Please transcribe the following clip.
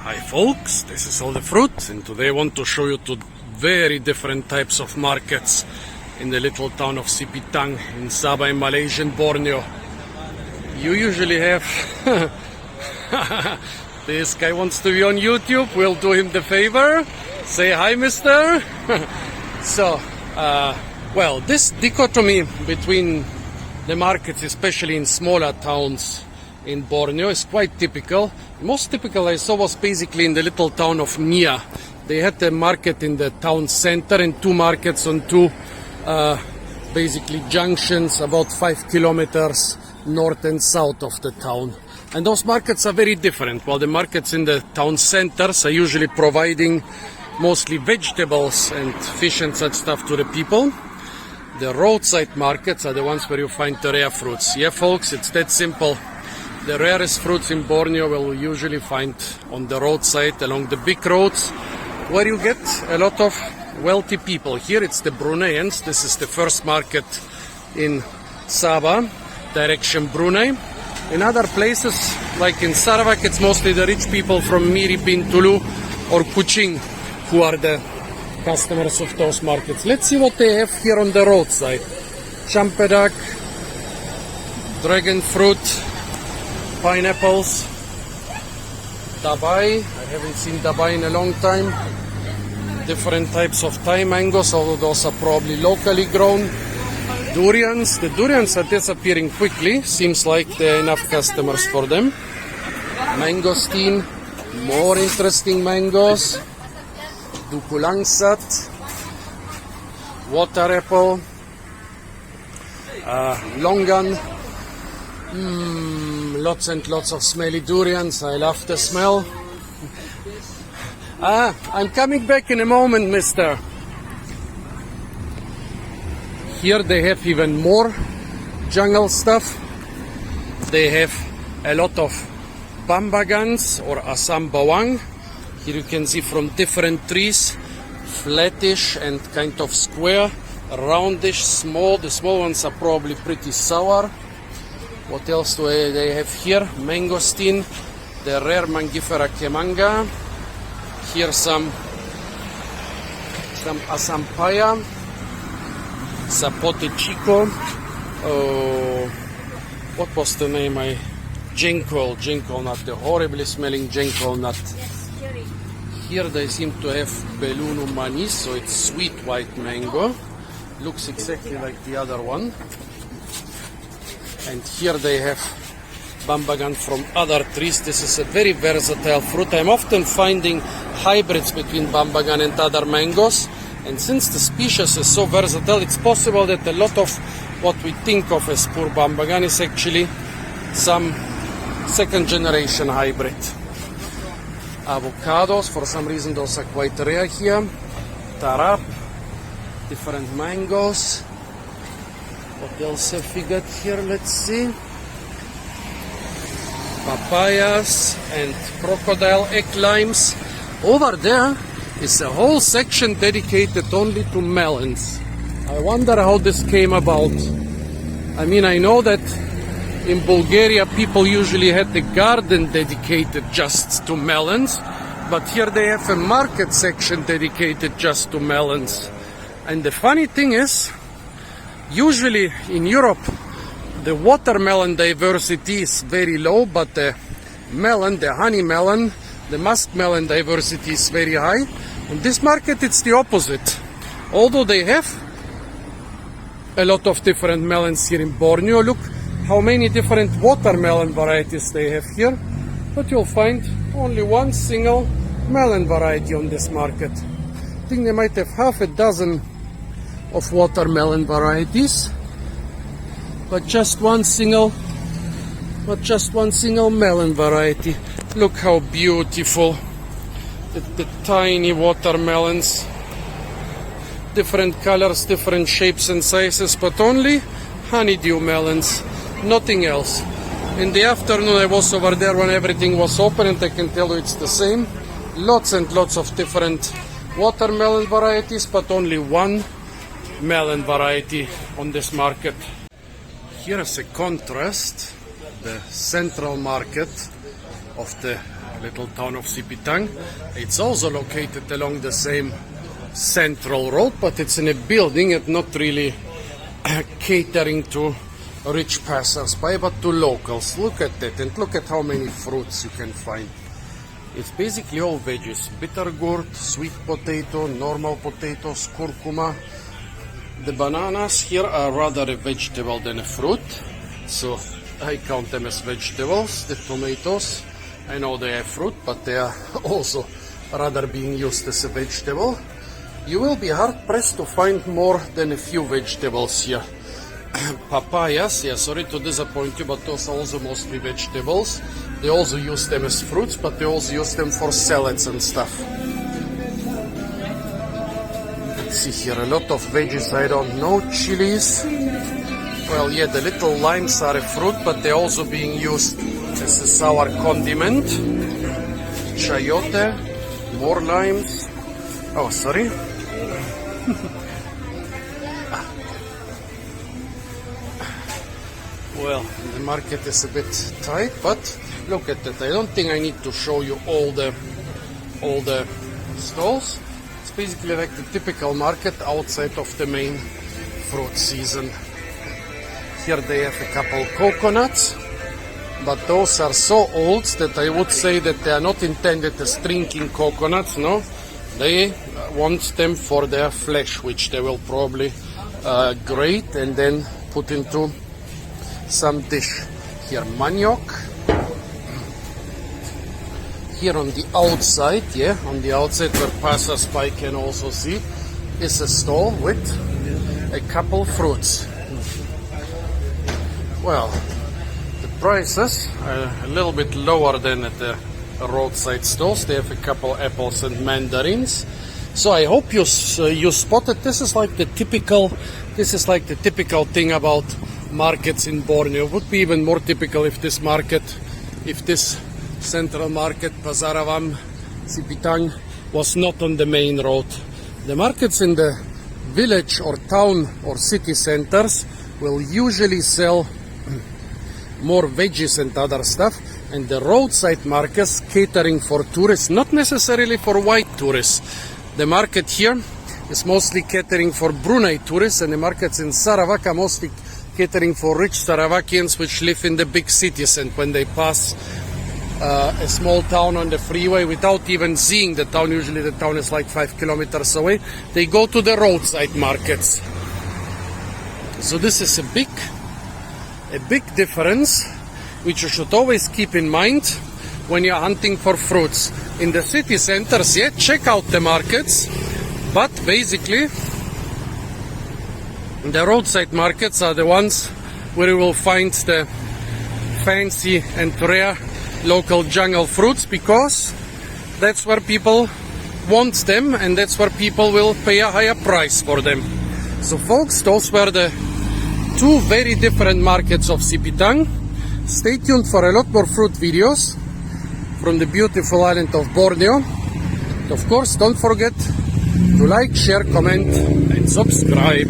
Hi folks, this is all the fruit, and today I want to show you two very different types of markets in the little town of Sipitang in Sabah in Malaysian Borneo. You usually have this guy wants to be on YouTube, we'll do him the favor. Say hi, mister. Well, this dichotomy between the markets, especially in smaller towns in Borneo, is quite typical. Most typical I saw was basically in the little town of Nia. They had a market in the town center and two markets on two basically junctions about 5 kilometers north and south of the town. And those markets are very different. While the markets in the town centers are usually providing mostly vegetables and fish and such stuff to the people, the roadside markets are the ones where you find the rare fruits. Yeah, folks, it's that simple. The rarest fruits in Borneo will usually find on the roadside along the big roads, where you get a lot of wealthy people. Here it's the Bruneians. This is the first market in Sabah, direction Brunei. In other places, like in Sarawak, it's mostly the rich people from Miri, Bintulu or Kuching who are the customers of those markets. Let's see what they have here on the roadside. Champedak, dragon fruit, pineapples, dabai. I haven't seen dabai in a long time. Different types of Thai mangoes, although those are probably locally grown. Durians. The durians are disappearing quickly. Seems like there are enough customers for them. Mangosteen. More interesting mangoes. Dukulangsat. Water apple. Longan. Lots and lots of smelly durians. I love the smell. I'm coming back in a moment, mister. Here they have even more jungle stuff. They have a lot of bambagans or asam bawang. Here you can see from different trees, flattish and kind of square, roundish, small. The small ones are probably pretty sour. What else do they have here? Mangosteen, the rare Mangifera kemanga. Here some asampaya, sapote chico. What was the name? Jenko nut, the horribly smelling jenko nut. Here they seem to have belunu manis, so it's sweet white mango. Looks exactly like the other one. And here they have bambagan from other trees. This is a very versatile fruit. I'm often finding hybrids between bambagan and other mangoes. And since the species is so versatile, it's possible that a lot of what we think of as poor bambagan is actually some second generation hybrid. Avocados, for some reason those are quite rare here. Tarap, different mangoes. What else have we got here? Let's see. Papayas and crocodile egg limes. Over there is a whole section dedicated only to melons. I wonder how this came about. I mean, I know that in Bulgaria people usually had a garden dedicated just to melons, but here they have a market section dedicated just to melons. And the funny thing is, usually in Europe, the watermelon diversity is very low, but the melon, the honey melon, the muskmelon diversity is very high. In this market, it's the opposite. Although they have a lot of different melons here in Borneo, look how many different watermelon varieties they have here. But you'll find only one single melon variety on this market. I think they might have half a dozen of watermelon varieties, but just one single melon variety. Look how beautiful the tiny watermelons, different colors, different shapes and sizes, but only honeydew melons, nothing else. In the afternoon I was over there when everything was open, and I can tell you it's the same. Lots and lots of different watermelon varieties, but only one melon variety on this market. Here is a contrast, the central market of the little town of Sipitang. It's also located along the same central road, but it's in a building and not really catering to rich passers-by, but to locals. Look at that, and look at how many fruits you can find. It's basically all veggies. Bitter gourd, sweet potato, normal potatoes, curcuma. The bananas here are rather a vegetable than a fruit, so I count them as vegetables. The tomatoes, I know they are fruit, but they are also rather being used as a vegetable. You will be hard-pressed to find more than a few vegetables here. Papayas, yeah, sorry to disappoint you, but those are also mostly vegetables. They also use them as fruits, but they also use them for salads and stuff. Let's see here, a lot of veggies, I don't know. Chilies. Well, yeah, the little limes are a fruit, but they're also being used as a sour condiment. Chayote, more limes. Oh, sorry. Well, the market is a bit tight, but look at that. I don't think I need to show you all the stalls. It's basically like the typical market outside of the main fruit season. Here they have a couple coconuts, but those are so old that I would say that they are not intended as drinking coconuts, no. They want them for their flesh, which they will probably grate and then put into some dish. Here manioc. Here on the outside, on the outside where passers-by can also see, is a stall with a couple fruits. Well, the prices are a little bit lower than at the roadside stalls. They have a couple apples and mandarins. So I hope you spotted. This is like the typical thing about markets in Borneo. It would be even more typical if this central market, Pasaravam, Sipitang, was not on the main road. The markets in the village or town or city centers will usually sell more veggies and other stuff, and the roadside markets catering for tourists, not necessarily for white tourists. The market here is mostly catering for Brunei tourists, and the markets in Sarawak are mostly catering for rich Saravakians which live in the big cities, and when they pass a small town on the freeway without even seeing the town, usually the town is like 5 kilometers away, they go to the roadside markets. So this is a big difference which you should always keep in mind when you're hunting for fruits. In the city centers, check out the markets, but basically the roadside markets are the ones where you will find the fancy and rare local jungle fruits, because that's where people want them and that's where people will pay a higher price for them. So folks, those were the two very different markets of Sipitang. Stay tuned for a lot more fruit videos from the beautiful island of Borneo. And of course, don't forget to like, share, comment and subscribe.